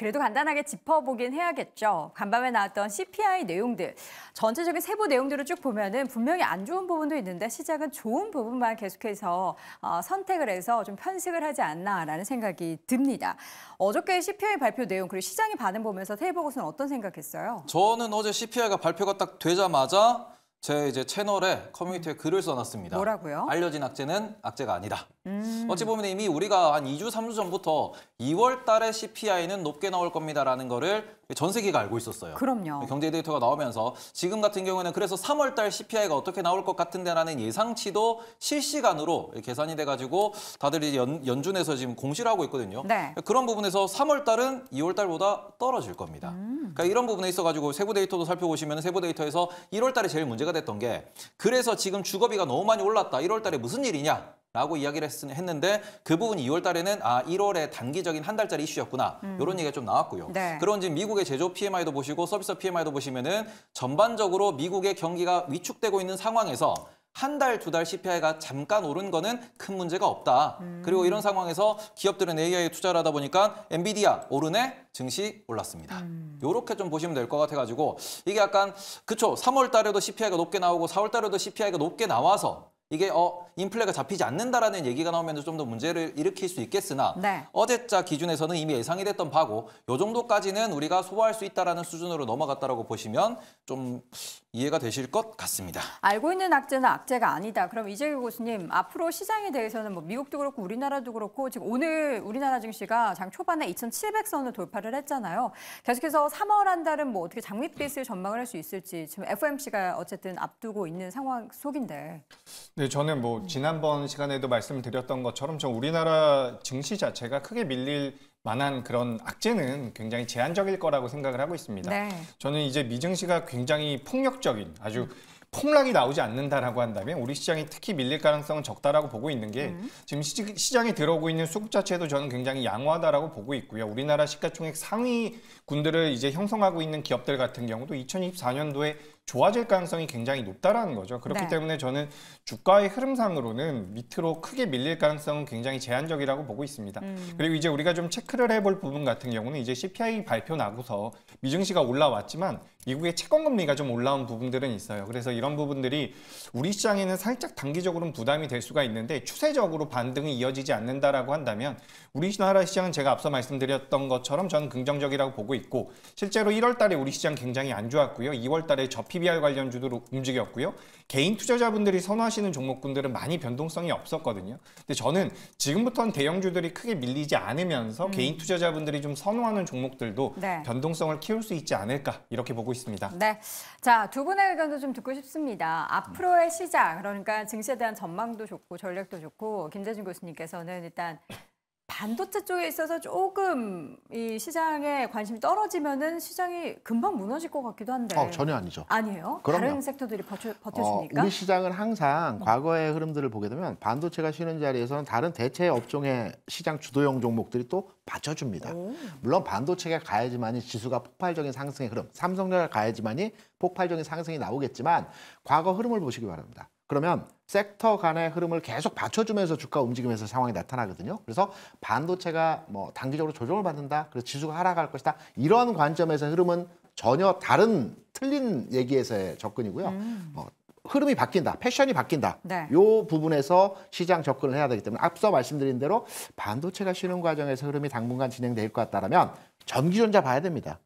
그래도 간단하게 짚어보긴 해야겠죠. 간밤에 나왔던 CPI 내용들, 전체적인 세부 내용들을 쭉 보면은 분명히 안 좋은 부분도 있는데 시장은 좋은 부분만 계속해서 선택을 해서 좀 편식을 하지 않나라는 생각이 듭니다. 어저께 CPI 발표 내용 그리고 시장의 반응 보면서 태희 보고서는 어떤 생각했어요? 저는 어제 CPI가 발표가 딱 되자마자 제 이제 채널에 커뮤니티에 글을 써놨습니다. 뭐라고요? 알려진 악재는 악재가 아니다. 어찌 보면 이미 우리가 한 2주, 3주 전부터 2월 달에 CPI는 높게 나올 겁니다라는 거를 전 세계가 알고 있었어요. 그럼요. 경제 데이터가 나오면서 지금 같은 경우에는 그래서 3월 달 CPI가 어떻게 나올 것 같은데라는 예상치도 실시간으로 계산이 돼가지고 다들 이제 연준에서 지금 공시를 하고 있거든요. 네. 그런 부분에서 3월 달은 2월 달보다 떨어질 겁니다. 그러니까 이런 부분에 있어가지고 세부 데이터도 살펴보시면 세부 데이터에서 1월 달에 제일 문제가 됐던 게 그래서 지금 주거비가 너무 많이 올랐다. 1월 달에 무슨 일이냐? 라고 이야기를 했는데 그 부분이 2월 달에는 1월에 단기적인 한 달짜리 이슈였구나. 이런 얘기가 좀 나왔고요. 네. 그런 지금 미국의 제조업 PMI도 보시고 서비스 PMI도 보시면은 전반적으로 미국의 경기가 위축되고 있는 상황에서 한 달, 두 달 CPI가 잠깐 오른 거는 큰 문제가 없다. 그리고 이런 상황에서 기업들은 AI에 투자를 하다 보니까 엔비디아 오르네, 증시 올랐습니다. 요렇게 좀 보시면 될 것 같아가지고 이게 약간 그쵸 3월 달에도 CPI가 높게 나오고 4월 달에도 CPI가 높게 나와서 이게 인플레가 잡히지 않는다라는 얘기가 나오면 좀 더 문제를 일으킬 수 있겠으나 네. 어제자 기준에서는 이미 예상이 됐던 바고 요 정도까지는 우리가 소화할 수 있다라는 수준으로 넘어갔다라고 보시면 좀 이해가 되실 것 같습니다. 알고 있는 악재는 악재가 아니다. 그럼 이재규 교수님, 앞으로 시장에 대해서는 뭐 미국도 그렇고 우리나라도 그렇고 지금 오늘 우리나라 증시가 장 초반에 2,700선을 돌파를 했잖아요. 계속해서 3월 한 달은 뭐 어떻게 장밋빛을 전망을 할 수 있을지 지금 FOMC가 어쨌든 앞두고 있는 상황 속인데. 네, 저는 뭐 지난번 시간에도 말씀을 드렸던 것처럼 저 우리나라 증시 자체가 크게 밀릴 만한 그런 악재는 굉장히 제한적일 거라고 생각을 하고 있습니다. 네. 저는 이제 미증시가 굉장히 폭력적인 아주 폭락이 나오지 않는다라고 한다면 우리 시장이 특히 밀릴 가능성은 적다라고 보고 있는 게 지금 시장에 들어오고 있는 수급 자체도 저는 굉장히 양호하다라고 보고 있고요. 우리나라 시가총액 상위군들을 이제 형성하고 있는 기업들 같은 경우도 2024년도에 좋아질 가능성이 굉장히 높다라는 거죠. 그렇기 네. 때문에 저는 주가의 흐름상으로는 밑으로 크게 밀릴 가능성은 굉장히 제한적이라고 보고 있습니다. 그리고 이제 우리가 좀 체크를 해볼 부분 같은 경우는 이제 CPI 발표 나고서 미증시가 올라왔지만 미국의 채권금리가 좀 올라온 부분들은 있어요. 그래서 이런 부분들이 우리 시장에는 살짝 단기적으로는 부담이 될 수가 있는데 추세적으로 반등이 이어지지 않는다라고 한다면 우리나라 시장은 제가 앞서 말씀드렸던 것처럼 저는 긍정적이라고 보고 있고 실제로 1월 달에 우리 시장 굉장히 안 좋았고요. 2월 달에 PBR 관련주도 움직였고요. 개인 투자자분들이 선호하시는 종목군들은 많이 변동성이 없었거든요. 근데 저는 지금부터는 대형주들이 크게 밀리지 않으면서 개인 투자자분들이 좀 선호하는 종목들도 네. 변동성을 키울 수 있지 않을까 이렇게 보고 있습니다. 네, 자, 두 분의 의견도 좀 듣고 싶습니다. 앞으로의 시장, 그러니까 증시에 대한 전망도 좋고 전략도 좋고 김대중 교수님께서는 일단 반도체 쪽에 있어서 조금 이 시장에 관심이 떨어지면은 시장이 금방 무너질 것 같기도 한데. 전혀 아니죠. 아니에요? 그럼요. 다른 섹터들이 버텨줍니까? 우리 시장은 항상 과거의 흐름들을 보게 되면 반도체가 쉬는 자리에서는 다른 대체 업종의 시장 주도형 종목들이 또 받쳐줍니다. 물론 반도체가 가야지만이 지수가 폭발적인 상승의 흐름, 삼성전자가 가야지만이 폭발적인 상승이 나오겠지만 과거 흐름을 보시기 바랍니다. 그러면 섹터 간의 흐름을 계속 받쳐주면서 주가 움직이면서 상황이 나타나거든요. 그래서 반도체가 뭐 단기적으로 조정을 받는다, 그래서 지수가 하락할 것이다. 이런 관점에서 흐름은 전혀 다른 틀린 얘기에서의 접근이고요. 흐름이 바뀐다, 패션이 바뀐다. 네. 이 부분에서 시장 접근을 해야 되기 때문에 앞서 말씀드린 대로 반도체가 쉬는 과정에서 흐름이 당분간 진행될 것 같다면 전기전자 봐야 됩니다.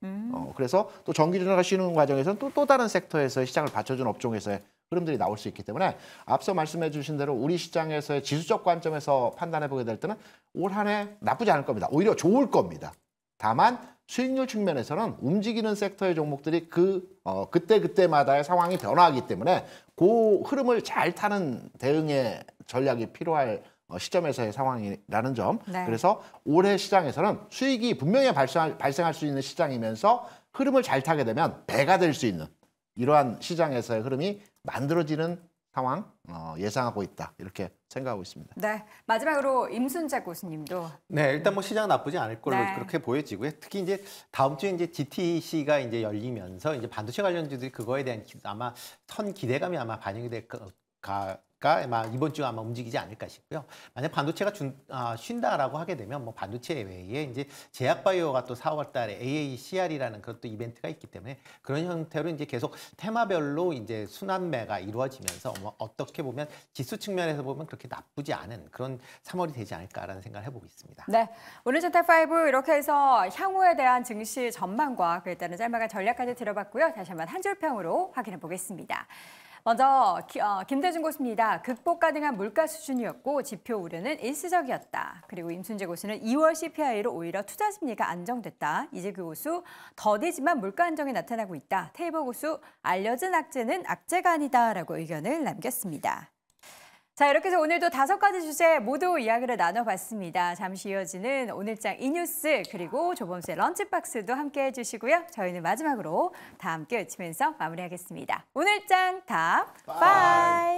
그래서 또 전기전자가 쉬는 과정에서는 또 다른 섹터에서 시장을 받쳐주는 업종에서의 흐름들이 나올 수 있기 때문에 앞서 말씀해 주신 대로 우리 시장에서의 지수적 관점에서 판단해 보게 될 때는 올 한 해 나쁘지 않을 겁니다. 오히려 좋을 겁니다. 다만 수익률 측면에서는 움직이는 섹터의 종목들이 그때그때마다의 상황이 변화하기 때문에 그 흐름을 잘 타는 대응의 전략이 필요할 시점에서의 상황이라는 점. 네. 그래서 올해 시장에서는 수익이 분명히 발생할 수 있는 시장이면서 흐름을 잘 타게 되면 배가 될 수 있는 이러한 시장에서의 흐름이 만들어지는 상황 예상하고 있다. 이렇게 생각하고 있습니다. 네, 마지막으로 임순재 교수님도. 네, 일단 뭐 시장은 나쁘지 않을 걸로 네. 그렇게 보여지고요. 특히 이제 다음 주에 이제 GTC가 이제 열리면서 이제 반도체 관련주들이 그거에 대한 아마 선 기대감이 아마 반영이 될까 않을까, 아마 이번 주 아마 움직이지 않을까 싶고요. 만약 반도체가 쉰다라고 하게 되면 뭐 반도체 외에 이제 제약바이오가 또 4월달에 AACR이라는 그런 또 이벤트가 있기 때문에 그런 형태로 이제 계속 테마별로 이제 순환매가 이루어지면서 뭐 어떻게 보면 지수 측면에서 보면 그렇게 나쁘지 않은 그런 3월이 되지 않을까라는 생각을 해보고 있습니다. 네, 오늘 전탑5 이렇게 해서 향후에 대한 증시 전망과 그에 따른 짤막한 전략까지 들어봤고요. 다시 한번 한 줄평으로 확인해 보겠습니다. 먼저 김대중 고수입니다. 극복 가능한 물가 수준이었고 지표 우려는 일시적이었다. 그리고 임순재 고수는 2월 CPI로 오히려 투자 심리가 안정됐다. 이재규 고수 더디지만 물가 안정이 나타나고 있다. 테이버 고수 알려진 악재는 악재가 아니다라고 의견을 남겼습니다. 자, 이렇게 해서 오늘도 5가지 주제 모두 이야기를 나눠봤습니다. 잠시 이어지는 오늘장 이뉴스 그리고 조범수의 런치박스도 함께해 주시고요. 저희는 마지막으로 다 함께 외치면서 마무리하겠습니다. 오늘장 탑 5!